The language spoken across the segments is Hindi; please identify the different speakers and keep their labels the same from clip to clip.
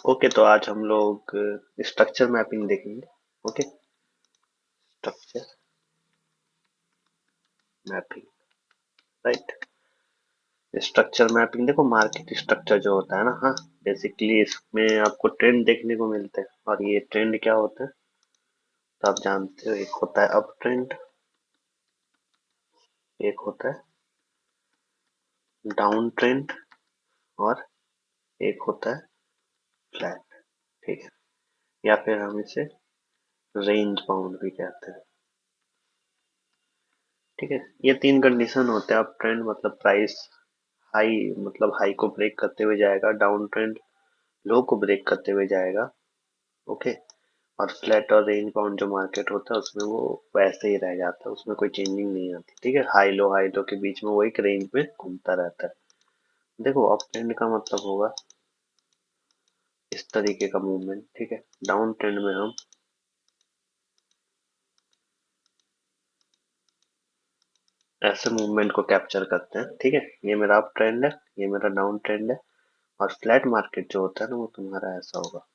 Speaker 1: ओके, तो आज हम लोग स्ट्रक्चर मैपिंग देखेंगे। Okay, structure mapping, right. Structure mapping देखो, मार्केट स्ट्रक्चर जो होता है ना, हाँ, बेसिकली इसमें आपको ट्रेंड देखने को मिलते हैं। और ये ट्रेंड क्या होता है तो आप जानते हो, एक होता है अप ट्रेंड, एक होता है डाउन ट्रेंड, और एक होता है फ्लैट। ठीक है, या फिर हम इसे रेंज बाउंड भी कहते हैं। ठीक है, ये तीन कंडीशन होते हैं। अप ट्रेंड मतलब प्राइस हाई, मतलब हाई को ब्रेक करते हुए जाएगा। डाउन ट्रेंड लो को ब्रेक करते हुए जाएगा। ओके, और फ्लैट और रेंज बाउंड जो मार्केट होता है उसमें वो वैसे ही रह जाता है, उसमें कोई चेंजिंग नहीं आती। ठीक है, हाई लो के बीच में वो एक रेंज में घूमता रहता है। देखो, अप ट्रेंड का मतलब होगा इस तरीके का मूवमेंट। ठीक है, डाउन ट्रेंड में हम ऐसे मूवमेंट को कैप्चर करते हैं। ठीक है, ये मेरा अप ट्रेंड है, ये मेरा डाउन ट्रेंड है। और फ्लैट मार्केट जो होता है ना, वो तुम्हारा ऐसा होगा।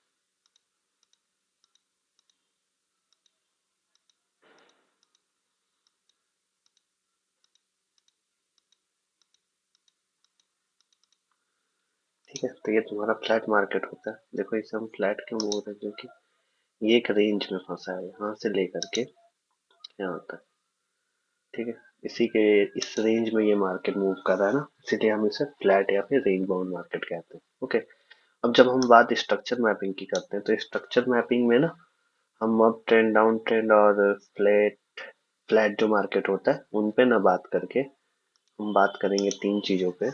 Speaker 1: ठीक है, तो ये तुम्हारा फ्लैट मार्केट होता है। देखो, इसे हम फ्लैट क्यों बोल रहे हैं, क्योंकि ये एक रेंज में फंसा है, यहाँ से लेकर के यहाँ तक। ठीक है, इसी के इस रेंज में ये मार्केट मूव कर रहा है ना, इसीलिए हम इसे फ्लैट या फिर रेंज बाउंड मार्केट कहते हैं। ओके, अब जब हम बात स्ट्रक्चर मैपिंग की करते हैं, तो स्ट्रक्चर मैपिंग में ना हम अप ट्रेंड, डाउन ट्रेंड और फ्लैट फ्लैट जो मार्केट होता है उन पे ना बात करके हम बात करेंगे तीन चीजों पे: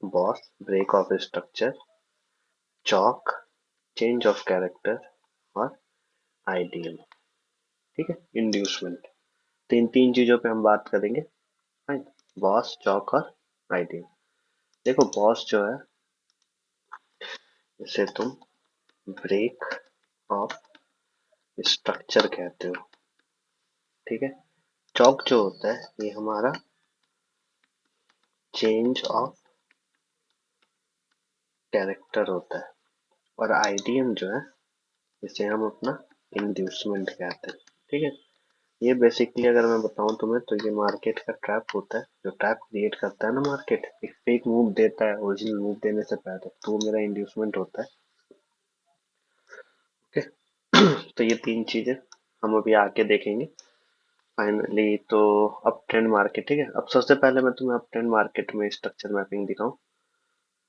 Speaker 1: BOS, break of structure, CHoCH, change of character, और आइडियल। ठीक है, इंड्यूसमेंट। तो इन तीन चीजों पे हम बात करेंगे। फाइन, बॉस, चौक और आइडियल। देखो, बॉस जो है इसे तुम ब्रेक ऑफ स्ट्रक्चर कहते हो। ठीक है, चौक जो होता है ये हमारा चेंज ऑफ कैरेक्टर होता है। और आइडियम जो है इसे हम अपना इंड्यूसमेंट कहते हैं। ठीक है, ये बेसिकली अगर मैं बताऊं तुम्हें तो ये मार्केट का ट्रैप होता है। जो ट्रैप क्रिएट करता है ना मार्केट, एक फेक मूव देता है ओरिजिनल मूव देने से पहले, तो वो मेरा इंड्यूसमेंट होता है। ओके, तो ये तीन चीजें हम अभी आके देखेंगे फाइनली। तो अप ट्रेंड मार्केट, ठीक है, अब सबसे पहले मैं तुम्हें अप ट्रेंड मार्केट में स्ट्रक्चर मैपिंग दिखाऊं।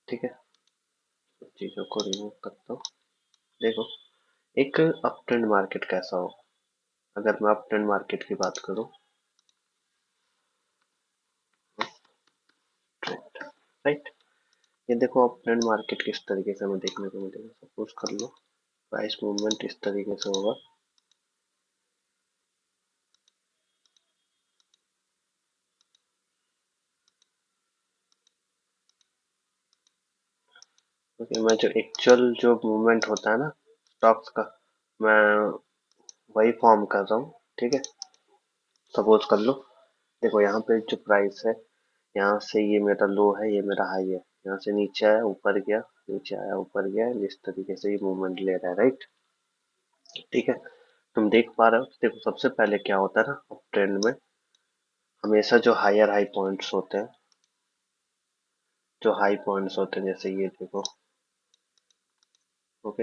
Speaker 1: ठीक है, चीजों को रिमूव करता हूँ। देखो, एक अप ट्रेंड मार्केट कैसा हो, अगर मैं अप ट्रेंड मार्केट की बात करूं, ट्रेंड, राइट। ये देखो, अप ट्रेंड मार्केट किस तरीके से हमें देखने को मिलेगा। सपोज कर लो प्राइस मूवमेंट इस तरीके से होगा। क्योंकि मैं जो एक्चुअल जो मूवमेंट होता है ना स्टॉक्स का, मैं वही फॉर्म कर रहा हूँ। ठीक है, सपोज कर लो, देखो यहाँ पे जो प्राइस है, यहाँ से ये मेरा लो है, ये मेरा हाई है। यहाँ से नीचे आया, ऊपर गया, नीचे आया, ऊपर गया, इस तरीके से ये मूवमेंट ले रहा है, राइट। ठीक है, तुम देख पा रहे हो। देखो, सबसे पहले क्या होता है ना अप ट्रेंड में, हमेशा जो हायर हाई पॉइंट्स होते हैं, जो हाई पॉइंट्स होते हैं, जैसे ये देखो। ओके,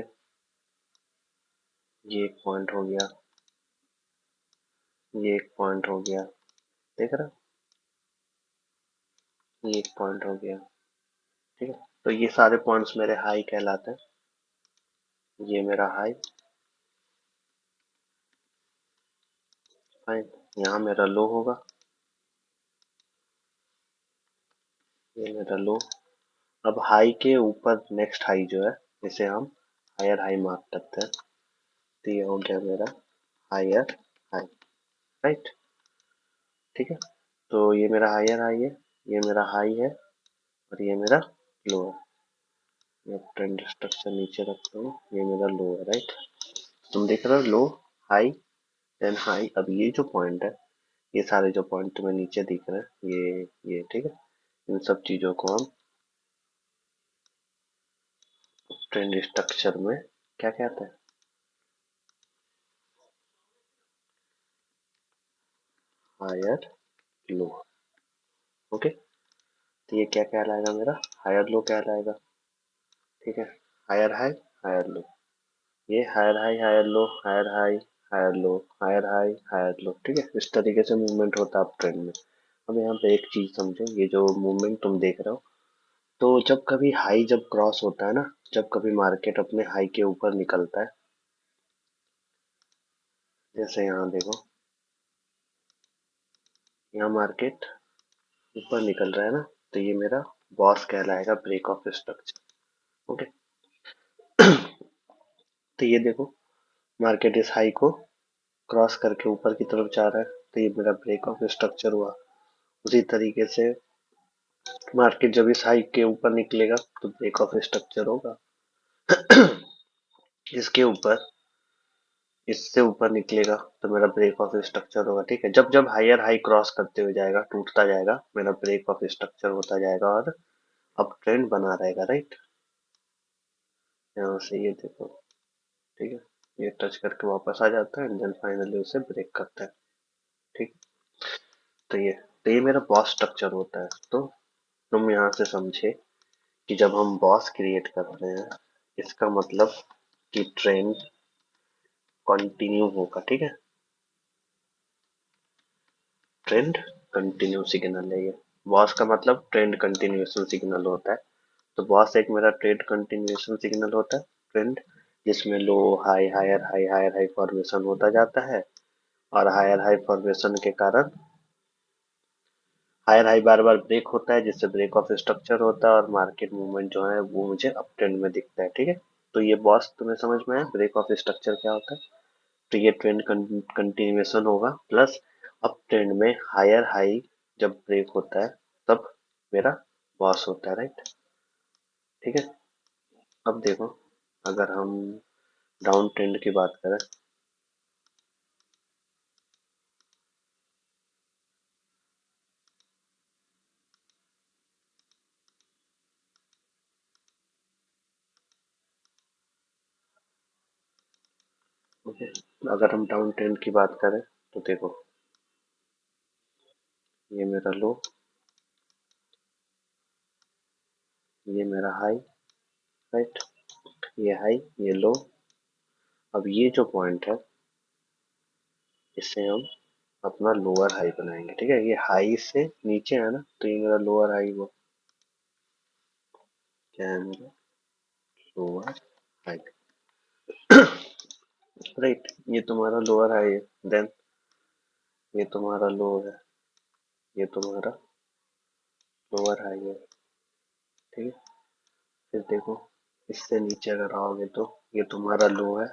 Speaker 1: ये एक पॉइंट हो गया, ये एक पॉइंट हो गया, देख रहे हो, ये एक पॉइंट हो गया। ठीक है, तो ये सारे पॉइंट्स मेरे हाई कहलाते हैं। ये मेरा हाई, फाइन। यहाँ मेरा लो होगा, ये मेरा लो। अब हाई के ऊपर नेक्स्ट हाई जो है, इसे हम हायर हाई मार्क करते हैं। तो ये हो गया मेरा हायर हाई, राइट। ठीक है, तो ये मेरा हायर हाई है, ये मेरा हाई है, और ये मेरा लो है। मैं ट्रेंड स्ट्रक्चर नीचे रखता हूँ, ये मेरा लो है, राइट। तुम देख रहे हो, लो, हाई, देन हाई। अब ये जो पॉइंट है, ये सारे जो पॉइंट तुम्हें नीचे दिख रहे हैं, ठीक है, इन सब चीजों को हम ट्रेंड स्ट्रक्चर में क्या क्या आता है? Higher low. ओके, तो ये क्या कहलाएगा मेरा? हायर लो कहलाएगा। ठीक है, हायर हाई, हायर लो। ये higher high, higher low, higher high, higher low, higher high, higher low. ठीक है, इस तरीके से मूवमेंट होता है अप ट्रेंड में। अब यहाँ पे एक चीज समझो, ये जो मूवमेंट तुम देख रहे हो, तो जब कभी हाई जब क्रॉस होता है ना, जब कभी मार्केट अपने हाई के ऊपर निकलता है, जैसे यहाँ देखो, यहाँ मार्केट ऊपर निकल रहा है ना, तो ये मेरा बॉस कहलाएगा, ब्रेक ऑफ स्ट्रक्चर। ओके, तो ये देखो, मार्केट इस हाई को क्रॉस करके ऊपर की तरफ जा रहा है, तो ये मेरा ब्रेक ऑफ स्ट्रक्चर हुआ। उसी तरीके से मार्केट जब इस हाई के ऊपर निकलेगा तो ब्रेक ऑफ स्ट्रक्चर होगा। इसके ऊपर, इससे ऊपर निकलेगा तो मेरा ब्रेक ऑफ स्ट्रक्चर होगा। ठीक है, जब जब हायर हाई क्रॉस करते हुए जाएगा, टूटता जाएगा, मेरा ब्रेक ऑफ स्ट्रक्चर होता जाएगा और अप ट्रेंड बना रहेगा। राइट, यहाँ से ये देखो, ठीक है, ये टच करके वापस आ जाता है एंड देन फाइनली उसे ब्रेक करता है। ठीक, तो ये मेरा बॉस स्ट्रक्चर होता है। तो तुम यहाँ से समझे कि जब हम बॉस क्रिएट कर रहे हैं, इसका मतलब कि ट्रेंड कंटिन्यू होगा। ठीक है, ट्रेंड कंटिन्यू सिग्नल है ये। बॉस का मतलब ट्रेंड कंटिन्यूएशन सिग्नल होता है। तो बॉस एक मेरा ट्रेंड कंटिन्यूएशन सिग्नल होता है, ट्रेंड, जिसमें low high, higher high, higher high formation होता जाता है, और हायर हाई फॉर्मेशन के कारण हायर हाई बार बार ब्रेक होता है, जिससे ब्रेक ऑफ स्ट्रक्चर होता है और मार्केट मूवमेंट जो है वो मुझे अप ट्रेंड में दिखता है। ठीक है, तो ये बॉस तुम्हें समझ में आया, ब्रेक ऑफ स्ट्रक्चर क्या होता है? तो ये ट्रेंड कंटिन्यूएशन होगा, प्लस अप ट्रेंड में हायर हाई जब ब्रेक होता है तब मेरा बॉस होता है। राइट, ठीक है। अब देखो, अगर हम डाउन ट्रेंड की बात करें, ओके, अगर हम डाउन ट्रेंड की बात करें तो देखो, ये मेरा लो, ये मेरा हाई। राइट, ये हाई, ये लो। अब ये जो पॉइंट है, इससे हम अपना लोअर हाई बनाएंगे। ठीक है, ये हाई से नीचे है ना, तो ये मेरा लोअर हाई हुआ। क्या है मेरा? Lower high. राइट, ये तुम्हारा लोअर हाई है, देन ये तुम्हारा लो है, ये तुम्हारा लोअर हाई है। ठीक है, फिर देखो, इससे नीचे अगर आओगे तो ये तुम्हारा लो है,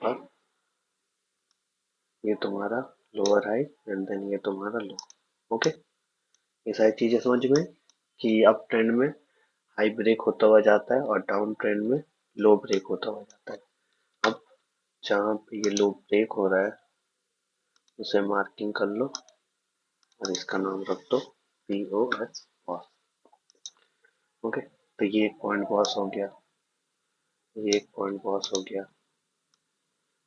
Speaker 1: और ये तुम्हारा लोअर हाई एंड देन ये तुम्हारा लो। ओके, ये सारी चीजें समझ में कि अप ट्रेंड में हाई ब्रेक होता हुआ जाता है और डाउन ट्रेंड में लो ब्रेक होता हुआ जाता है। अब जहाँ पे ये लो ब्रेक हो रहा है उसे मार्किंग कर लो और इसका नाम रख दो P O S, BOS. Okay, तो ये एक पॉइंट बॉस हो गया, ये एक पॉइंट बॉस हो गया,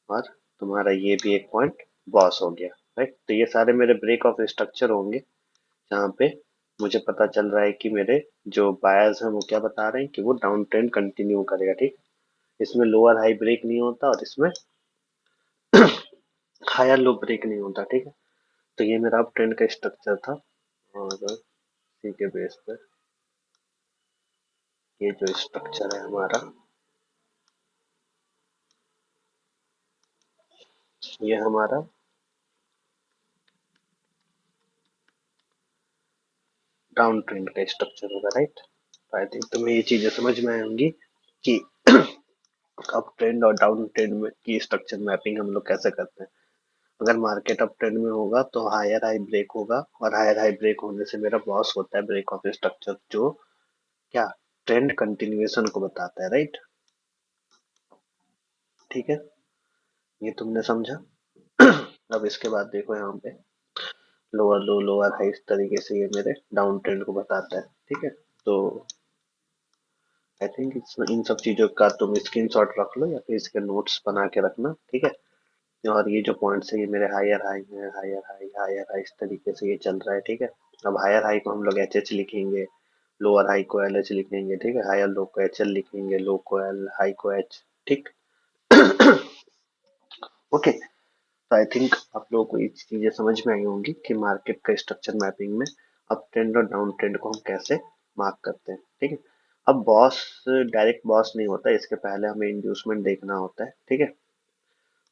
Speaker 1: और तुम्हारा ये भी एक पॉइंट बॉस हो गया। राइट, तो ये सारे मेरे ब्रेक ऑफ स्ट्रक्चर होंगे, जहाँ पे मुझे पता चल रहा है कि मेरे जो बायर्स हैं वो क्या बता रहे हैं कि वो डाउन ट्रेंड कंटिन्यू करेगा। ठीक, इसमें लोअर हाई ब्रेक नहीं होता और इसमें हायर लो ब्रेक नहीं होता। ठीक है, तो ये मेरा अप ट्रेंड का स्ट्रक्चर था, और इसी के बेस पर ये जो स्ट्रक्चर है हमारा, ये हमारा डाउन ट्रेंड का स्ट्रक्चर होगा। राइट, तो आई थिंक तुम्हें ये चीजें समझ में आएंगी कि अप ट्रेंड और डाउन ट्रेंड में की स्ट्रक्चर मैपिंग हम लोग कैसे करते हैं। अगर मार्केट अप ट्रेंड में होगा तो हायर हाई ब्रेक होगा, और हायर हाई ब्रेक होने से मेरा बॉस होता है ब्रेक ऑफ स्ट्रक्चर, जो क्या ट्रेंड कंटिन्यूएशन को बताता है। राइट, ठीक है, ये तुमने समझा। अब इसके बाद देखो, यहाँ पे लोअर लो, लोअर हाई, इस तरीके से ये मेरे डाउन ट्रेंड को बताता है। ठीक है, तो आई थिंक इन सब चीजों का तुम स्क्रीनशॉट रख लो या फिर इसके नोट्स बना के रखना, ठीक है। और ये जो पॉइंट्स है ये मेरे हायर हाई है, हायर हाई इस तरीके से ये चल रहा है, ठीक है। अब हायर हाई को हम लोग एच एच लिखेंगे, लोअर हाई को एल एच लिखेंगे, ठीक है। हायर लो को एच एल लिखेंगे, लो को एल, हाई को एच, ठीक। ओके। तो आई थिंक आप लोगों को ये चीजें समझ में आई होंगी कि मार्केट का स्ट्रक्चर मैपिंग में अप ट्रेंड और डाउन ट्रेंड को हम कैसे मार्क करते हैं, ठीक है। अब बॉस डायरेक्ट बॉस नहीं होता, इसके पहले हमें इंड्यूसमेंट देखना होता है, ठीक है।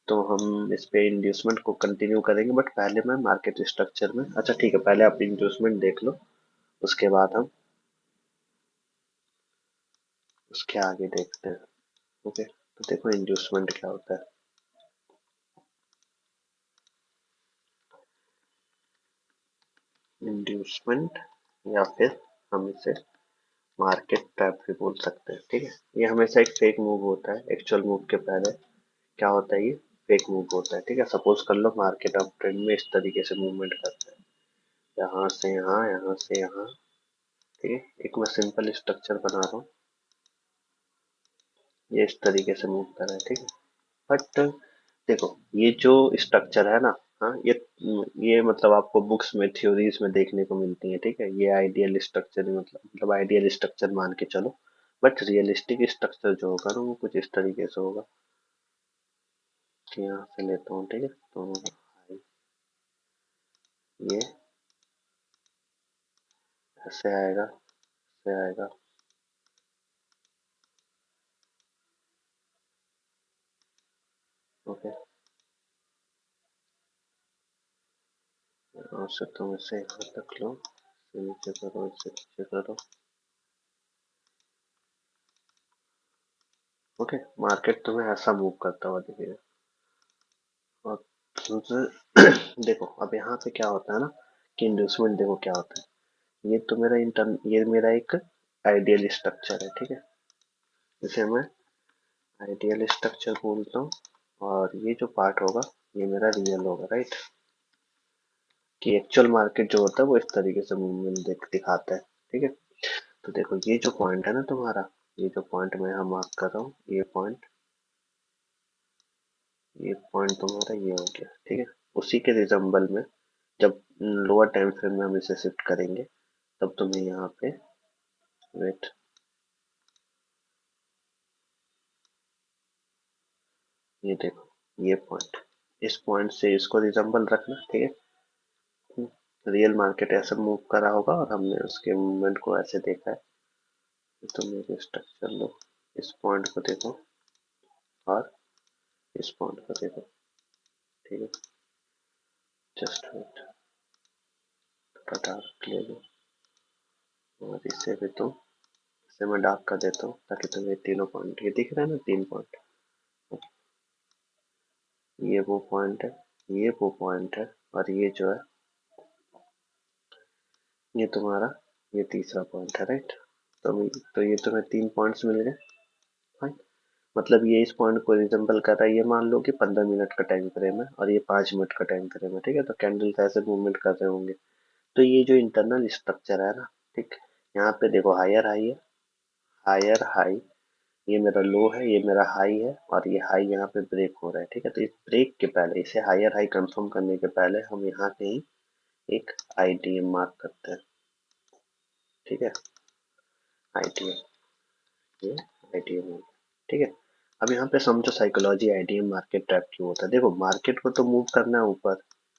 Speaker 1: तो हम इस पे इंड्यूसमेंट को कंटिन्यू करेंगे, बट पहले मैं मार्केट स्ट्रक्चर में, अच्छा ठीक है, पहले आप इंड्यूसमेंट देख लो, उसके बाद हम उसके आगे देखते हैं। ओके, तो देखो इंड्यूसमेंट क्या होता है। इंड्यूसमेंट या फिर हम इसे मार्केट ट्रैप भी बोल सकते हैं, ठीक है। ये हमेशा एक फेक मूव होता है, एक्चुअल मूव के पहले क्या होता है, ये फेक मूव होता है, ठीक है। सपोज कर लो मार्केट अप ट्रेंड में इस तरीके से मूवमेंट करता है, यहाँ से यहाँ, यहाँ से यहाँ, ठीक है। एक मैं सिंपल स्ट्रक्चर बना रहा हूँ, ये इस तरीके से मूव कर रहा है, ठीक है। बट देखो ये जो स्ट्रक्चर है ना, हाँ, ये मतलब आपको बुक्स में थ्योरीज में देखने को मिलती है, ठीक है। ये आइडियल स्ट्रक्चर मतलब आइडियल स्ट्रक्चर मान के चलो, बट रियलिस्टिक स्ट्रक्चर जो होगा ना वो कुछ इस तरीके से होगा कि यहाँ से लेता हूँ, ठीक है। तो ये ऐसे आएगा, ऐसे आएगा, ओके। और से तुम इसे यहाँ तक लो, इसे नीचे करो, इसे नीचे करो, ओके। मार्केट तुम्हें ऐसा मूव करता हुआ दिखेगा। और देखो अब यहाँ पे क्या होता है ना कि इंड्यूसमेंट देखो क्या होता है, ये तो मेरा ये मेरा एक आइडियल स्ट्रक्चर है, ठीक है। इसे मैं आइडियल स्ट्रक्चर बोलता हूँ, और ये जो पार्ट होगा ये मेरा रियल होगा, राइट। कि एक्चुअल मार्केट जो होता है वो इस तरीके से मूवमेंट दिखाता है, ठीक है। तो देखो ये जो पॉइंट है ना तुम्हारा, ये जो पॉइंट मैं यहाँ मार्क कर रहा हूँ, ये पॉइंट तुम्हारा ये हो गया, ठीक है। उसी के रिजम्बल में जब लोअर टाइम फ्रेम में हम इसे शिफ्ट करेंगे तब तुम्हें यहाँ पे, वेट, ये देखो ये पॉइंट, इस पॉइंट से इसको रिजम्बल रखना, ठीक है। रियल मार्केट ऐसे मूव करा होगा और हमने उसके मूवमेंट को ऐसे देखा है। तो मेरे स्ट्रक्चर लो, इस पॉइंट को देखो और इस पॉइंट को देखो, ठीक है। जस्ट वेट, थोड़ा डार्क ले लो, और इसे भी तो इसे मैं डार्क कर देता हूँ ताकि तुम्हें तीनों पॉइंट ये दिख रहा है ना, 3 पॉइंट। ये वो पॉइंट है, ये वो पॉइंट है, और ये जो है ये तुम्हारा ये तीसरा पॉइंट है, राइट। तो ये तुम्हें 3 पॉइंट्स मिल गए, फाइन। मतलब ये इस पॉइंट को रिजेंबल कर रहा है, ये मान लो कि 15 मिनट का टाइम फ्रेम है और ये 5 मिनट का टाइम फ्रेम है, ठीक है। तो कैंडल ऐसे मूवमेंट कर रहे होंगे। तो ये जो इंटरनल स्ट्रक्चर है ना, ठीक, यहाँ पे देखो हायर हाई है, हायर हाई, ये मेरा लो है, ये मेरा हाई है, और ये हाई यहाँ पे ब्रेक हो रहा है, ठीक है। तो इस ब्रेक के पहले, इसे हायर हाई कंफर्म करने के पहले हम यहाँ कहीं एक आईटीएम मार्क करते हैं, ठीक है। आईटीएम, ये आईटीएम हो गया, ठीक है। अब यहाँ पे समझो साइकोलॉजी आईटीएम मार्केट ट्रैप क्यों होता है। देखो मार्केट को तो मूव करना है ऊपर,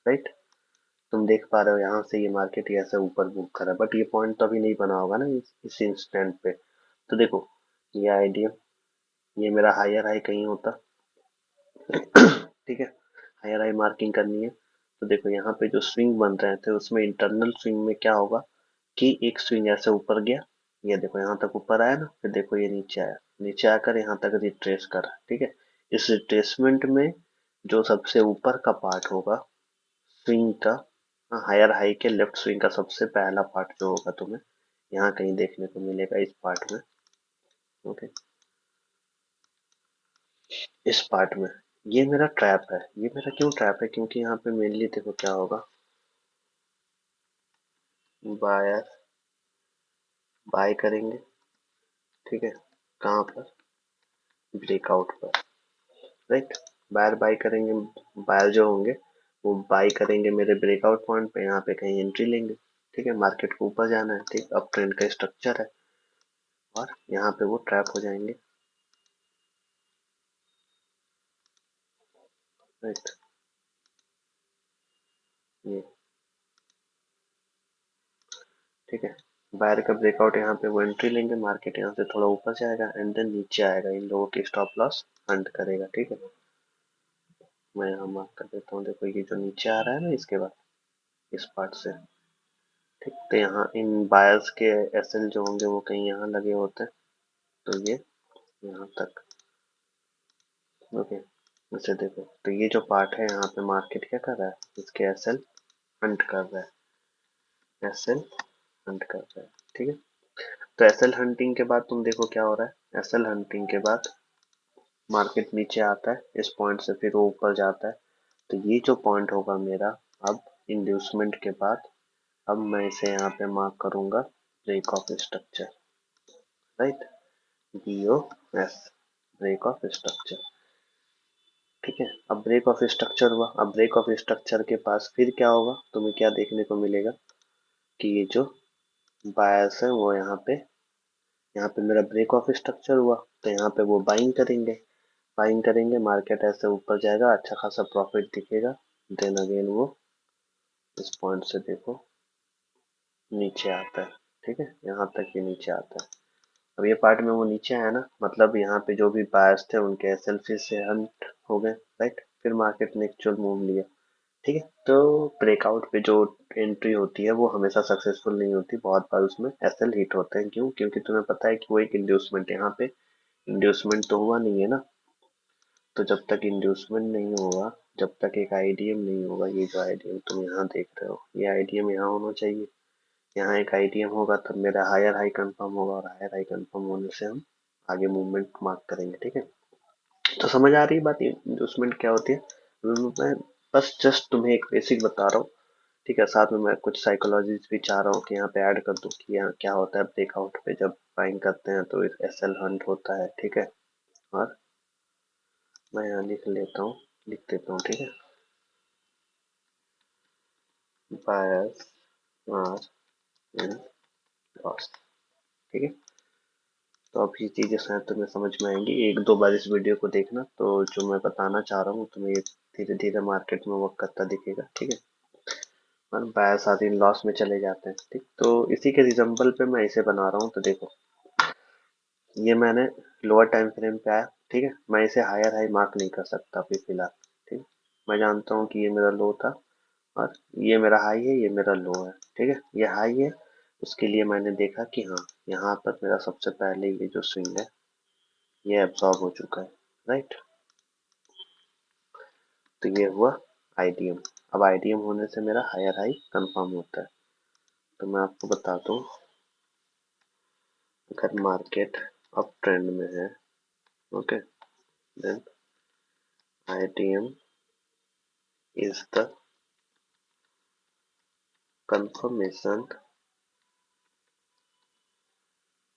Speaker 1: राइट। तुम देख पा रहे हो यहाँ से ये मार्केट ऐसे ऊपर मूव कर रहा है, बट ये पॉइंट तो अभी नहीं बना होगा ना इस इंस्टेंट पे। तो देखो ये आईटीएम, ये मेरा हायर हाई कहीं होता, ठीक है। हायर हाई मार्किंग करनी है। तो देखो यहाँ पे जो स्विंग बन रहे थे उसमें इंटरनल स्विंग में क्या होगा कि एक स्विंग ऐसे ऊपर गया, ये देखो यहाँ तक ऊपर आया ना, फिर देखो ये नीचे आया, नीचे आकर यहाँ तक रिट्रेस करा, ठीक है। इस रिट्रेसमेंट में जो सबसे ऊपर का पार्ट होगा स्विंग का, हायर हाई के लेफ्ट स्विंग का सबसे पहला पार्ट जो होगा तुम्हें यहाँ कहीं देखने को मिलेगा, इस पार्ट में, ओके। इस पार्ट में ये मेरा ट्रैप है। ये मेरा क्यों ट्रैप है, क्योंकि यहाँ पे मेनली देखो क्या होगा, बायर बाय करेंगे, ठीक है। कहाँ पर? ब्रेकआउट पर, राइट। बायर बाय करेंगे, बायर जो होंगे वो बाय करेंगे मेरे ब्रेकआउट पॉइंट पे, यहाँ पे कहीं एंट्री लेंगे। ठीक है, मार्केट को ऊपर जाना है, ठीक, अप ट्रेंड का स्ट्रक्चर है, और यहाँ पे वो ट्रैप हो जाएंगे, राइट। ये ठीक है, बायर का ब्रेकआउट, यहाँ पे वो एंट्री लेंगे, मार्केट यहाँ से थोड़ा ऊपर जाएगा एंड देन नीचे आएगा, इन लोगों की स्टॉप लॉस हंट करेगा। ठीक है, मैं यहाँ मार्क कर देता हूँ, देखो ये जो नीचे आ रहा है ना इसके बाद, इस पार्ट से, ठीक, तो यहाँ इन बायर्स के एसएल जो होंगे वो कहीं यहाँ लगे होते हैं, तो ये यहाँ तक, ओके। इसे देखो, तो ये जो पार्ट है यहाँ पे मार्केट क्या कर रहा है, इसके एसएल हंट कर रहा है, एसएल हंट कर रहा है। ठीक है, तो एसएल हंटिंग के बाद तुम देखो क्या हो रहा है, एसएल हंटिंग के बाद मार्केट नीचे आता है इस पॉइंट से, फिर वो ऊपर जाता है, तो ये जो पॉइंट होगा मेरा अब इंड्यूसमेंट के बाद, अब मैं इसे यहाँ पे मार्क करूंगा break of structure, right, B O S, break of structure. ठीक है, अब ब्रेक ऑफ स्ट्रक्चर हुआ, अब ब्रेक ऑफ स्ट्रक्चर के पास फिर क्या होगा, तुम्हें क्या देखने को मिलेगा कि ये जो बायर्स है वो यहाँ पे मेरा ब्रेक ऑफ स्ट्रक्चर हुआ, तो यहाँ पे वो बाइंग करेंगे, बाइंग करेंगे, मार्केट ऐसे ऊपर जाएगा, अच्छा खासा प्रॉफिट दिखेगा, देन अगेन वो इस पॉइंट से देखो नीचे आता है। ठीक है, यहाँ तक ये नीचे आता है, अब ये पार्ट में वो नीचे आया ना, मतलब यहाँ पे जो भी बायर्स थे उनके एसएल फिर से हंट हो गए, राइट, फिर मार्केट ने एक्चुअल मूव लिया। ठीक है, तो ब्रेकआउट पे जो एंट्री होती है वो हमेशा सक्सेसफुल नहीं होती, बहुत बार उसमें एसएल हिट होते हैं, क्यों? क्योंकि तुम्हें पता है कि वो एक इंड्यूसमेंट, यहाँ पे इंड्यूसमेंट तो हुआ नहीं है ना, तो जब तक इंड्यूसमेंट नहीं होगा, जब तक एक आईडीएम नहीं होगा, ये जो आईडीएम तुम यहाँ देख रहे हो, ये आईडीएम यहाँ होना चाहिए, यहाँ एक आईडीएम होगा तब मेरा हायर हाई कंफर्म होगा, और हायर हाई कंफर्म होने से हम आगे मूवमेंट मार्क करेंगे। ठीक है, तो समझ आ रही है बात, इंड्यूसमेंट क्या होती है? मैं बस जस्ट तुम्हें एक बेसिक बता रहा हूँ, ठीक है, साथ में मैं कुछ साइकोलॉजीज भी चाह रहा हूँ कि यहाँ पे ऐड कर दूँ कि यहाँ क्या होता है ब्रेकआउट पे, जब बाइंग करते हैं तो एसएल हंट होता है। ठीक है, और मैं यहाँ लिख लेता हूँ, लिख देता हूँ, ठीक है, बायर्स आर इन लॉस। ठीक है, तो अब ये चीजें शायद तुम्हें समझ में आएंगी, एक दो बार इस वीडियो को देखना, तो जो मैं बताना चाह रहा हूँ तुम्हें धीरे धीरे मार्केट में वर्क करता दिखेगा। ठीक है, और बायर्स आर इन लॉस में चले जाते हैं। ठीक, तो इसी के रिजम्बल पे मैं इसे बना रहा हूँ, तो देखो ये मैंने लोअर टाइम फ्रेम पे आया, ठीक है, मैं इसे हायर हाई मार्क नहीं कर सकता अभी फिलहाल। ठीक, मैं जानता हूँ कि ये मेरा लो था, और ये मेरा हाई है, ये मेरा लो है। ठीक है, ये हाई है, उसके लिए मैंने देखा कि हाँ यहाँ पर मेरा सबसे पहले ये जो स्विंग है ये एब्सॉर्ब हो चुका है, राइट, तो ये हुआ आईडीएम। अब आईडीएम होने से मेरा हायर हाई कंफर्म होता है, तो मैं आपको बता दूं, अगर मार्केट अप ट्रेंड में है, okay, then IDM is the confirmation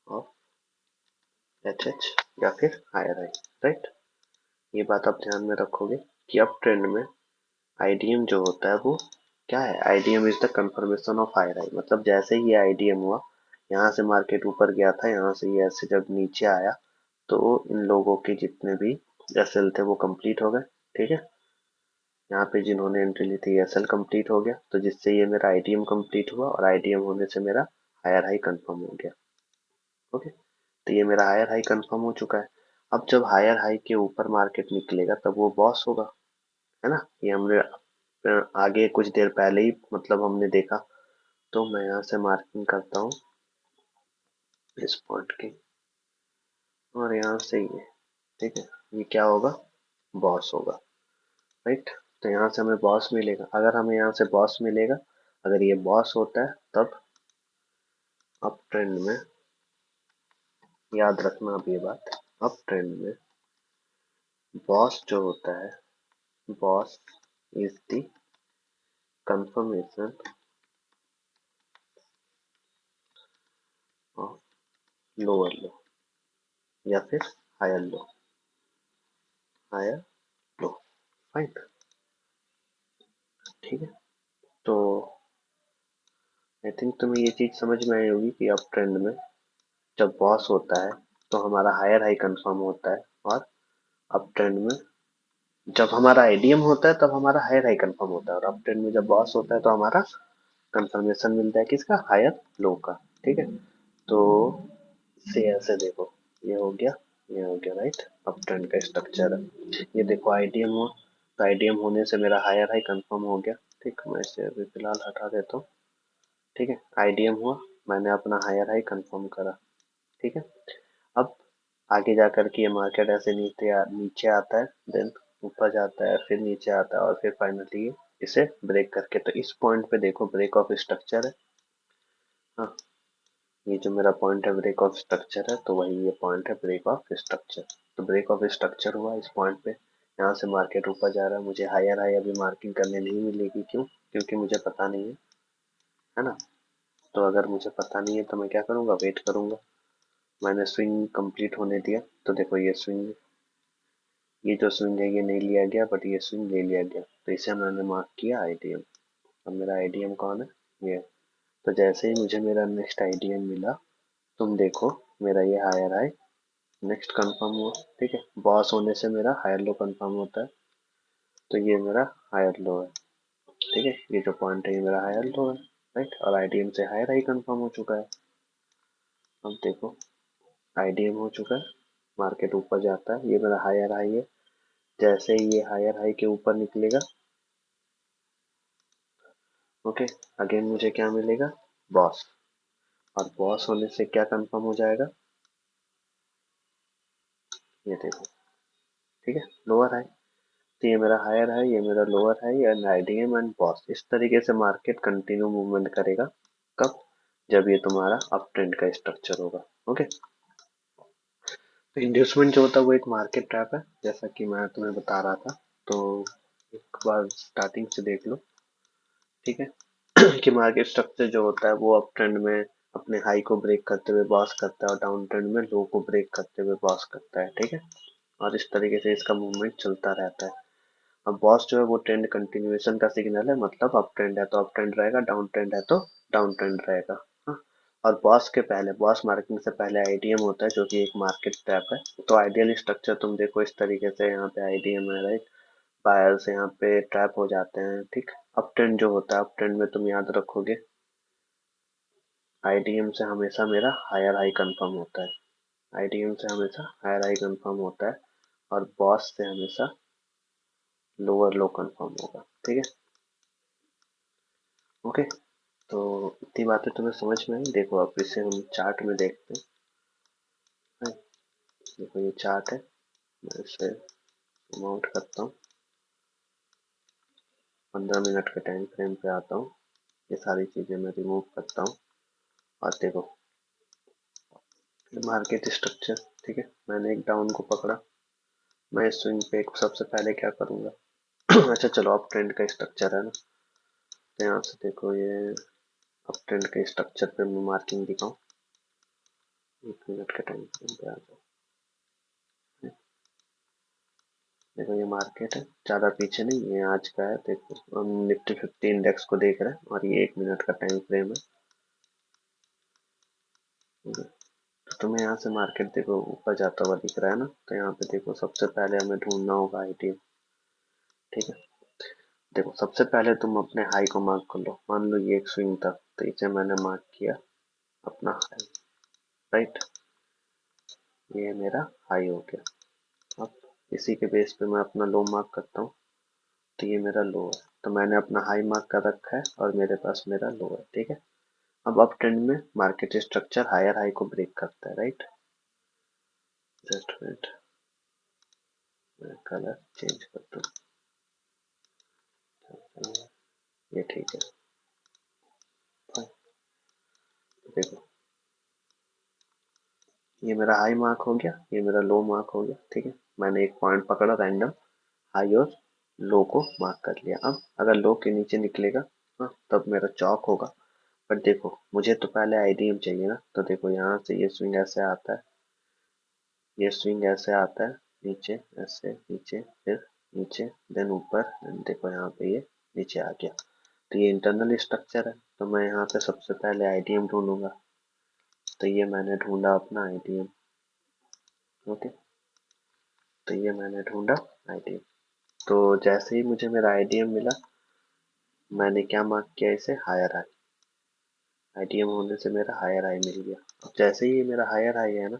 Speaker 1: of HH या फिर हायर हाई, राइट। ये बात आप ध्यान में रखोगे कि अप ट्रेंड में आईडीएम जो होता है वो क्या है, IDM is the confirmation of higher high, मतलब जैसे ही ये आईडीएम हुआ, यहाँ से मार्केट ऊपर गया था, यहाँ से ये ऐसे जब नीचे आया, तो इन लोगों के जितने भी एसएल थे वो कंप्लीट हो गए। ठीक है, यहाँ पे जिन्होंने एंट्री ली थी एसएल कंप्लीट हो गया, तो जिससे ये मेरा आईडीएम कंप्लीट हुआ, और आईडीएम होने से मेरा हायर हाई कंफर्म हो गया। ओके, तो ये मेरा हायर हाई कंफर्म हो चुका है। अब जब हायर हाई के ऊपर मार्केट निकलेगा तब वो बॉस होगा, है ना, ये हमने आगे कुछ देर पहले ही मतलब हमने देखा। तो मैं यहाँ से मार्किंग करता हूँ इस पॉइंट की, और यहाँ से ये, ठीक है, ये क्या होगा, बॉस होगा, राइट। तो यहाँ से हमें बॉस मिलेगा, अगर हमें यहाँ से बॉस मिलेगा, अगर ये बॉस होता है तब अप ट्रेंड में, याद रखना अब ये बात, अप ट्रेंड में बॉस जो होता है, BOS is the confirmation of lower low. या फिर higher low, higher low, fine. ठीक है, तो आई थिंक तुम्हें ये चीज समझ में आई होगी कि अप ट्रेंड में जब बॉस होता है तो हमारा हायर हाई कंफर्म होता है, और अप ट्रेंड में जब हमारा आईडीएम होता है तब हमारा हायर हाई कंफर्म होता है, और अप ट्रेंड में जब बॉस होता है तो हमारा कंफर्मेशन मिलता है किसका, हायर लो का। ठीक है, तो से ऐसे देखो, ये हो गया, ये हो गया, राइट। अप ट्रेंड का स्ट्रक्चर है, ये देखो आईडीएम हुआ, तो आईडीएम होने से मेरा हायर हाई कंफर्म हो गया। ठीक, मैं इसे अभी फिलहाल हटा देता हूँ। ठीक है, आईडीएम हुआ, मैंने अपना हायर हाई कंफर्म करा। ठीक है, अब आगे जा कर के ये मार्केट ऐसे नीचे आता है, देन ऊपर जाता है, फिर नीचे आता है, और फिर फाइनली ये इसे ब्रेक करके, तो इस पॉइंट पे देखो ब्रेक ऑफ स्ट्रक्चर है। हाँ, ये जो मेरा पॉइंट है ब्रेक ऑफ स्ट्रक्चर है, तो वही ये पॉइंट है ब्रेक ऑफ स्ट्रक्चर। तो ब्रेक ऑफ स्ट्रक्चर हुआ इस पॉइंट पे, यहाँ से मार्केट ऊपर जा रहा है, मुझे हायर हाई अभी मार्किंग करने नहीं मिलेगी, क्यों, क्योंकि मुझे पता नहीं है ना। तो अगर मुझे पता नहीं है तो मैं क्या करूँगा, वेट करूँगा। मैंने स्विंग कंप्लीट होने दिया, तो देखो ये स्विंग, ये जो स्विंग है ये नहीं लिया गया, बट ये स्विंग ले लिया गया, तो इसे मैंने मार्क किया आईडीएम। अब मेरा आईडीएम कौन है, ये। तो जैसे ही मुझे मेरा नेक्स्ट आईडीएम मिला, तुम देखो मेरा ये हायर हाई नेक्स्ट कंफर्म हुआ। ठीक है, बॉस होने से मेरा हायर लो कंफर्म होता है, तो ये मेरा हायर लो है। ठीक है, ये जो पॉइंट है ये मेरा हायर लो है, राइट, और आईडीएम से हायर हाई कंफर्म हो चुका है। अब देखो आईडीएम हो चुका है, मार्केट ऊपर जाता है, ये मेरा हायर हाई है, जैसे ही ये हायर हाई के ऊपर निकलेगा, ओके, अगेन मुझे क्या मिलेगा, बॉस, और बॉस होने से क्या कंफर्म हो जाएगा, ये देखो। ठीक है, लोअर हाई, तो ये मेरा हायर है, ये मेरा लोअर है, एंड आईडीएम एंड बॉस, इस तरीके से मार्केट कंटिन्यू मूवमेंट करेगा। कब, जब ये तुम्हारा अप ट्रेंड का स्ट्रक्चर होगा। ओके, तो इंड्यूसमेंट जो होता है वो एक मार्केट ट्रैप है, जैसा कि मैं तुम्हें बता रहा था। तो एक बार स्टार्टिंग से देख लो। ठीक है, कि मार्केट स्ट्रक्चर जो होता है वो अप ट्रेंड में अपने हाई को ब्रेक करते हुए बॉस करता है, और डाउन ट्रेंड में लो को ब्रेक करते हुए बॉस करता है। ठीक है, और इस तरीके से इसका मूवमेंट चलता रहता है। अब बॉस जो है वो ट्रेंड कंटिन्यूएशन का सिग्नल है, मतलब अप ट्रेंड है तो अप ट्रेंड रहेगा, डाउन ट्रेंड है तो डाउन ट्रेंड रहेगा। हाँ? और बॉस के पहले, बॉस मार्किंग से पहले आईडीएम होता है, जो कि एक मार्केट ट्रैप है। तो आइडियल स्ट्रक्चर तुम देखो इस तरीके से, यहाँ पे आईडीएम है, राइट, बायर्स यहाँ पे ट्रैप हो जाते हैं। ठीक, अप ट्रेंड जो होता है, अप ट्रेंड में तुम याद रखोगे आईडीएम से हमेशा मेरा हायर हाई कंफर्म होता है, आईडीएम से हमेशा हायर हाई कंफर्म होता है, और बॉस से हमेशा लोअर लो कंफर्म होगा। ठीक है, ओके, तो इतनी बातें तुम्हें समझ में आई। देखो अब इसे हम चार्ट में देखते हैं। देखो ये चार्ट है, मैं इसे माउंट करता हूँ, 15 मिनट के टाइम फ्रेम पे आता हूँ, ये सारी चीजें मैं रिमूव करता हूँ, और देखो मार्केट स्ट्रक्चर। ठीक है, मैंने एक डाउन को पकड़ा, मैं इस स्विंग पे एक सबसे पहले क्या करूंगा, अच्छा चलो अप ट्रेंड का स्ट्रक्चर है ना, तो यहाँ से देखो ये अप ट्रेंड के स्ट्रक्चर पे मैं मार्किंग दिखाऊं, 1 मिनट के टाइम फ्रेम पे आ जाओ। देखो ये मार्केट है, ज्यादा पीछे नहीं, ये आज का है। देखो हम निफ्टी 50 इंडेक्स को देख रहे हैं, और ये 1 मिनट का टाइम फ्रेम है। तो तुम्हें यहाँ से मार्केट देखो ऊपर जाता हुआ दिख रहा है ना, तो यहाँ पे देखो सबसे पहले हमें ढूंढना होगा आईटीएम। ठीक है, देखो सबसे पहले तुम अपने हाई को मार्क कर लो, मान लो ये एक स्विंग था, तो इसे मैंने मार्क किया अपना हाई, राइट, ये मेरा हाई हो गया। अब इसी के बेस पे मैं अपना लो मार्क करता हूँ, तो ये मेरा लो है, तो मैंने अपना हाई मार्क कर रखा है, और मेरे पास मेरा लो है। ठीक है, अब अप ट्रेंड में मार्केट स्ट्रक्चर हायर हाई को ब्रेक करता है, राइट। जस्ट वेट, मैं कलर चेंज कर दूं, ये ठीक है, fine। देखो ये मेरा हाई मार्क हो गया, ये मेरा लो मार्क हो गया। ठीक है, मैंने एक पॉइंट पकड़ा रैंडम, हाई और लो को मार्क कर लिया। अब अगर लो के नीचे निकलेगा, हाँ, तब मेरा चौक होगा। बट देखो मुझे तो पहले आईडीएम चाहिए ना, तो देखो यहाँ से ये स्विंग ऐसे आता है, ये स्विंग ऐसे आता है, नीचे ऐसे, नीचे फिर नीचे, देन ऊपर, देखो यहाँ पे ये नीचे आ गया। तो ये इंटरनल स्ट्रक्चर है। तो मैं यहाँ पे सबसे पहले आईडीएम ढूंढूंगा। तो ये मैंने ढूंढा अपना आईडीएम। ओके, तो ये मैंने ढूंढा आईडीएम। तो जैसे ही मुझे मेरा आईडीएम मिला, मैंने क्या मार्क किया इसे, हायर हाई। आईडीएम होने से मेरा हायर हाई मिल गया। अब जैसे ही मेरा हायर हाई है ना,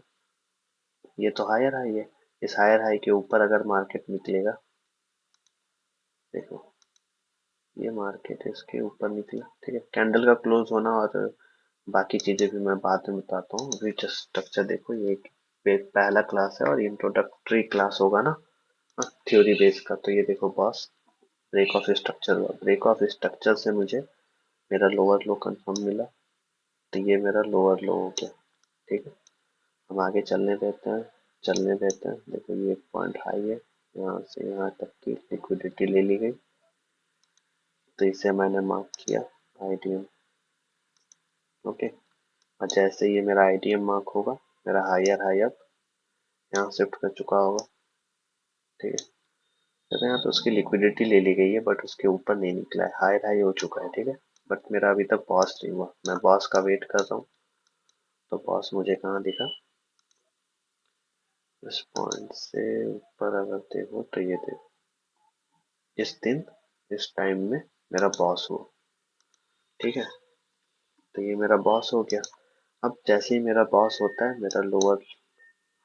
Speaker 1: ये तो हायर हाई है, इस हायर हाई के ऊपर अगर मार्केट निकलेगा, देखो ये मार्केट इसके ऊपर निकला, ठीक है। कैंडल का क्लोज होना और बाकी चीजें भी मैं बाद में बताता हूँ। अभी जस्ट स्ट्रक्चर देखो, ये पहला क्लास है और इंट्रोडक्टरी क्लास होगा ना थ्योरी बेस का। तो ये देखो बॉस, ब्रेक ऑफ स्ट्रक्चर हुआ। ब्रेक ऑफ स्ट्रक्चर से मुझे मेरा लोअर लो कंफर्म मिला। तो ये मेरा लोअर लो हो गया, ठीक है। हम आगे चलने देते हैं, चलने देते हैं। देखो ये एक पॉइंट हाई है, यहाँ से यहाँ तक की लिक्विडिटी ले ली गई। तो इसे मैंने मार्क किया आईडीएम। ओके, और जैसे ये मेरा आईडीएम मार्क होगा, मेरा हायर हाई अब यहाँ शिफ्ट कर चुका होगा, ठीक है। तो यहाँ तो उसकी लिक्विडिटी ले ली गई है, बट उसके ऊपर नहीं निकला है, हायर हाई हो चुका है, ठीक है। बट मेरा अभी तक बॉस नहीं हुआ, मैं बॉस का वेट कर रहा हूँ। तो बॉस मुझे कहाँ दिखा, इस पॉइंट से ऊपर अगर देखो तो ये देखो, इस दिन इस टाइम में मेरा बॉस हुआ, ठीक है। तो ये मेरा बॉस हो गया। अब जैसे ही मेरा बॉस होता है, मेरा लोअर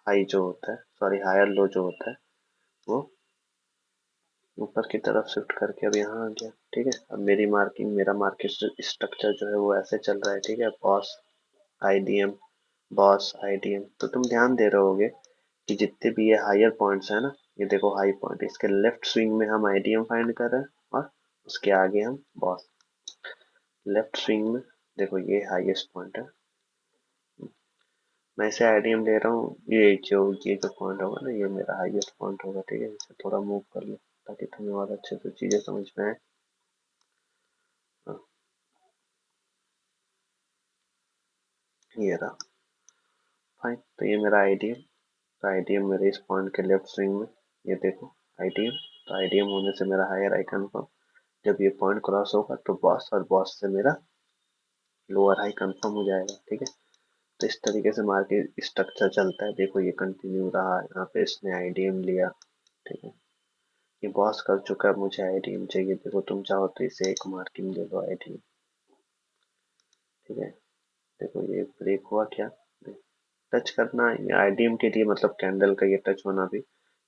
Speaker 1: हाई जो होता है, सॉरी हायर लो जो होता है, वो ऊपर की तरफ शिफ्ट करके अब यहाँ आ गया, ठीक है। अब मेरी मार्किंग, मेरा मार्केट स्ट्रक्चर जो है वो ऐसे चल रहा है, ठीक है। Boss IDM, boss IDM. तो तुम ध्यान दे रहे होगे कि जितने भी ये हायर पॉइंट्स है ना, ये देखो हाई पॉइंट, इसके लेफ्ट स्विंग में हम आईडीएम फाइंड कर रहे हैं और उसके आगे हम बॉस। लेफ्ट स्विंग में देखो ये हाईएस्ट पॉइंट है, मैं इसे आईडीएम ले रहा हूँ। ये जो पॉइंट होगा ना, ये मेरा हाईएस्ट पॉइंट होगा, ठीक है। इसे थोड़ा मूव कर लो ताकि तुम्हें और अच्छे से चीजें समझ में आए। हाँ, ये रहा, फाइन। तो ये मेरा आईडीएम, तो आईडीएम मेरे इस पॉइंट के लेफ्ट स्विंग में, ये देखो आईडीएम। तो आईडीएम होने से मेरा हायर आई कंफर्म। जब ये पॉइंट क्रॉस होगा तो बॉस, और बॉस से मेरा लोअर हाई कंफर्म हो जाएगा, ठीक है। तो इस तरीके से मार्केट स्ट्रक्चर चलता है। देखो ये कंटिन्यू रहा, यहाँ पे इसने आईडीएम लिया, ठीक है। ये बॉस कर चुका है, मुझे आईडीएम चाहिए। देखो तुम चाहो तो इसे एक मार्किंग दे दो आईडीएम, ठीक है। देखो ये ब्रेक हुआ क्या, टच करना ये आईडीएम के लिए, मतलब कैंडल का ये टच होना भी,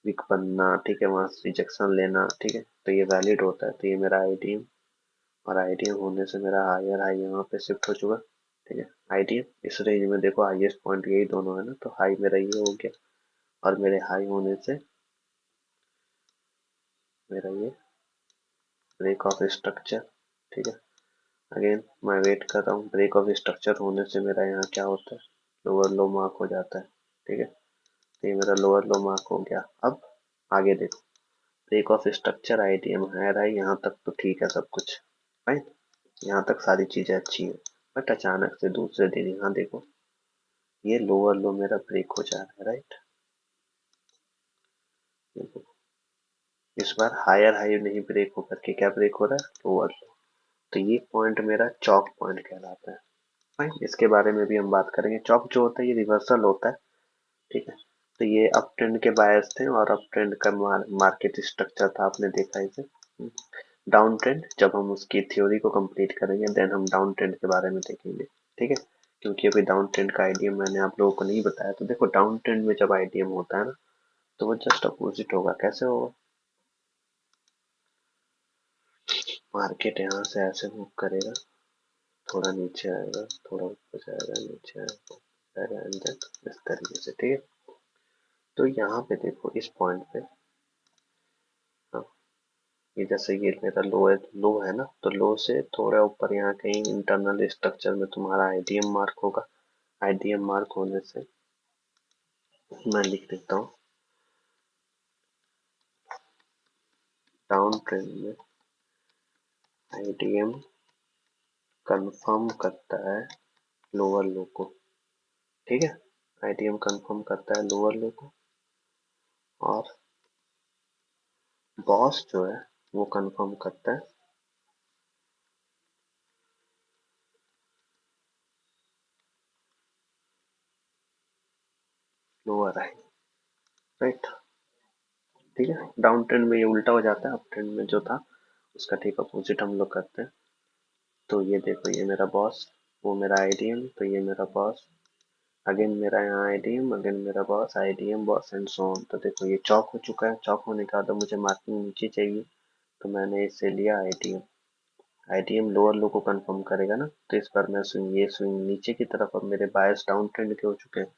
Speaker 1: विक बनना, ठीक है, वहां से रिजेक्शन लेना, ठीक है। तो ये वैलिड होता है। तो ये मेरा आईडीएम, और आईडीएम होने से मेरा हायर हाई यहाँ पे शिफ्ट हो चुका, ठीक है। आईडीएम इस रेंज में देखो हाईएस्ट पॉइंट यही दोनों है ना, तो हाई मेरा ये हो गया। और मेरे हाई होने से मेरा ये ब्रेक ऑफ स्ट्रक्चर, ठीक है। अगेन मैं वेट कर रहा हूँ, ब्रेक ऑफ स्ट्रक्चर होने से मेरा यहाँ क्या होता है, लोअर लो मार्क हो जाता है, ठीक है। तो ये मेरा लोअर लो मार्क हो गया। अब आगे देखो, break of structure IDM higher high, यहाँ तक तो ठीक है सब कुछ, फाइन। यहाँ तक सारी चीजें अच्छी हैं। बट अचानक से दूसरे दिन यहाँ देखो, ये लोअर लो मेरा ब्रेक हो जा रहा है, राइट। इस बार हायर हाई नहीं ब्रेक होकर के क्या ब्रेक हो रहा है, लोअर लो। तो ये पॉइंट मेरा चौक पॉइंट कहलाता है, फाइन। इसके बारे में भी हम बात करेंगे। चौक जो होता है ये रिवर्सल होता है, ठीक है। तो ये अप ट्रेंड के बायस थे, और अप ट्रेंड का मार्केट स्ट्रक्चर था, आपने देखा इसे। डाउन ट्रेंड जब हम उसकी थ्योरी को कंप्लीट करेंगे, देन हम डाउन ट्रेंड के बारे में देखेंगे, ठीक है। क्योंकि अभी डाउन ट्रेंड का आइडियम मैंने आप लोगों को नहीं बताया। तो देखो डाउन ट्रेंड में जब आइडियम होता है ना, तो वो जस्ट अपोजिट होगा। कैसे होगा, मार्केट यहाँ से ऐसे मूव करेगा, थोड़ा नीचे आएगा, थोड़ा ऊपर जाएगा, नीचे आएगा, इस तरीके से, ठीक है। तो यहाँ पे देखो इस पॉइंट पे, हाँ, ये जैसे ये मेरा लो है ना, तो लो से थोड़ा ऊपर यहाँ कहीं इंटरनल स्ट्रक्चर में तुम्हारा आईडीएम मार्क होगा। आईडीएम मार्क होने से मैं लिख देता हूँ, डाउन ट्रेंड में आईडीएम कंफर्म करता है लोअर लो को, ठीक है। आईटीएम कंफर्म करता है लोअर लो को, और बॉस जो है वो कंफर्म करता है लोअर हाई, राइट। ठीक है, डाउन ट्रेंड में ये उल्टा हो जाता है, अप ट्रेंड में जो था उसका ठीक अपोजिट हम लोग करते हैं। तो ये देखो, ये मेरा बॉस, वो मेरा आईडीएम, तो ये मेरा बॉस, अगेन मेरा यहाँ आईडीएम, अगेन मेरा boss, IDM boss and so on. तो देखो ये चौक हो चुका है, चौक होने के बाद मुझे मार्किंग नीचे चाहिए, तो मैंने इससे लिया आईडीएम। आईडीएम लोअर लो को कंफर्म करेगा ना, तो इस बार मैं स्विंग, ये स्विंग नीचे की तरफ, अब मेरे बायस डाउन ट्रेंड के हो चुके हैं,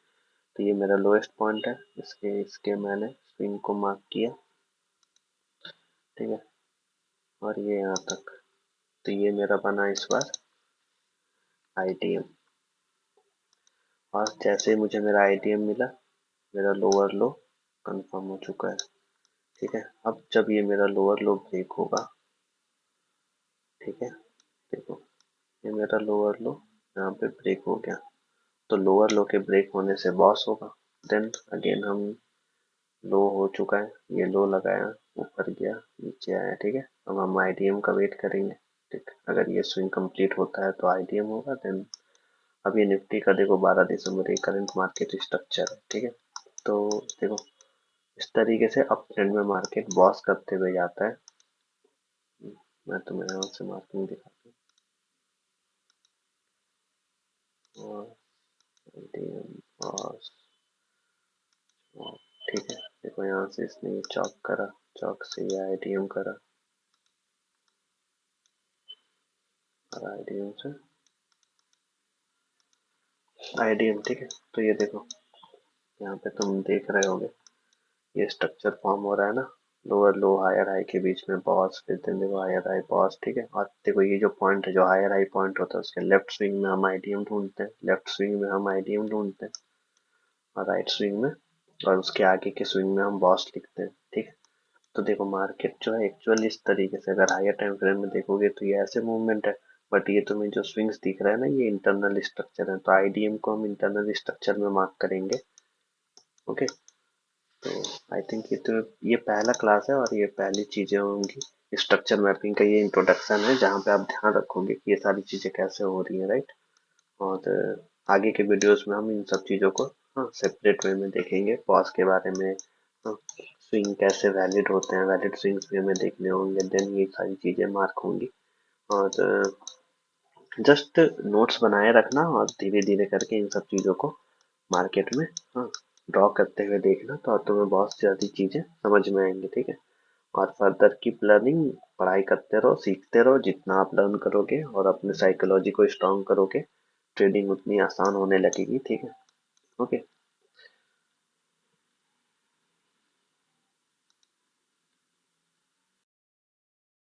Speaker 1: तो ये मेरा लोएस्ट पॉइंट है, इसके इसके मैंने स्विंग को मार्क किया। ठीक है, और ये यहाँ तक, तो ये मेरा बना इस बार आईटीएम। और जैसे ही मुझे मेरा आईटीएम मिला, मेरा लोअर लो कंफर्म हो चुका है। ठीक है, अब जब ये मेरा लोअर लो ब्रेक होगा, ठीक है, देखो ये मेरा लोअर लो यहाँ पे ब्रेक हो गया, तो लोअर लो के ब्रेक होने से बॉस होगा, देन अगेन हम, लो हो चुका है, ये लो लगाया, ऊपर गया, नीचे आया। ठीक है, अब हम आईडीएम का वेट करेंगे। ठीक, अगर ये स्विंग कंप्लीट होता है तो आईडीएम होगा, देन अब ये निफ्टी का देखो 12 दिसंबर ये करंट मार्केट स्ट्रक्चर है। ठीक है, तो देखो इस तरीके से अप ट्रेंड में मार्केट बॉस करते हुए जाता है। मैं तुम्हें यहाँ से मार्किंग दिखाता हूँ, और आईडीएम बॉस, और ठीक है, देखो यहाँ से इसने ये चौक करा, चौक से ये आईडीएम करा, और आईडीएम से आईडीएम। ठीक है, तो ये देखो यहाँ पे तुम देख रहे होगे ये स्ट्रक्चर फॉर्म हो रहा है ना, लोअर लो हायर हाई के बीच में बॉस, फिर देन देखो हायर हाई बॉस। ठीक है, और देखो ये जो पॉइंट है, जो हायर हाई पॉइंट होता है, उसके लेफ्ट स्विंग में हम आईडीएम ढूंढते हैं, लेफ्ट स्विंग में हम आईडीएम ढूंढते हैं, और राइट स्विंग में, और उसके आगे के स्विंग में हम बॉस लिखते हैं। ठीक है, तो देखो मार्केट जो है एक्चुअली इस तरीके से, अगर हायर टाइम फ्रेम में देखोगे तो ये ऐसे मूवमेंट है, बट ये तुम्हें जो स्विंग्स दिख रहा है ना, ये इंटरनल स्ट्रक्चर है, तो आईडीएम को हम इंटरनल स्ट्रक्चर में मार्क करेंगे। ओके, तो आई थिंक ये पहला क्लास है, और ये पहली चीजें होंगी, स्ट्रक्चर मैपिंग का ये इंट्रोडक्शन है, जहाँ पे आप ध्यान रखोगे कि ये सारी चीजें कैसे हो रही हैं, राइट। और आगे के वीडियोस में हम इन सब चीजों को, हाँ, सेपरेट वे में देखेंगे, पॉज के बारे में, हाँ, स्विंग कैसे वैलिड होते हैं, वैलिड स्विंग्स भी हमें देखने होंगे, देन ये सारी चीजें मार्क होंगी। और जस्ट नोट्स बनाए रखना, और धीरे धीरे करके इन सब चीजों को मार्केट में, हाँ, ड्रॉ करते हुए देखना, तो तुम्हें बहुत सारी चीजें समझ में आएंगी। ठीक है, और फर्दर कीप लर्निंग, पढ़ाई करते रहो, सीखते रहो, जितना आप लर्न करोगे और अपने साइकोलॉजी को स्ट्रांग करोगे, ट्रेडिंग उतनी आसान होने लगेगी। ठीक है, ओके।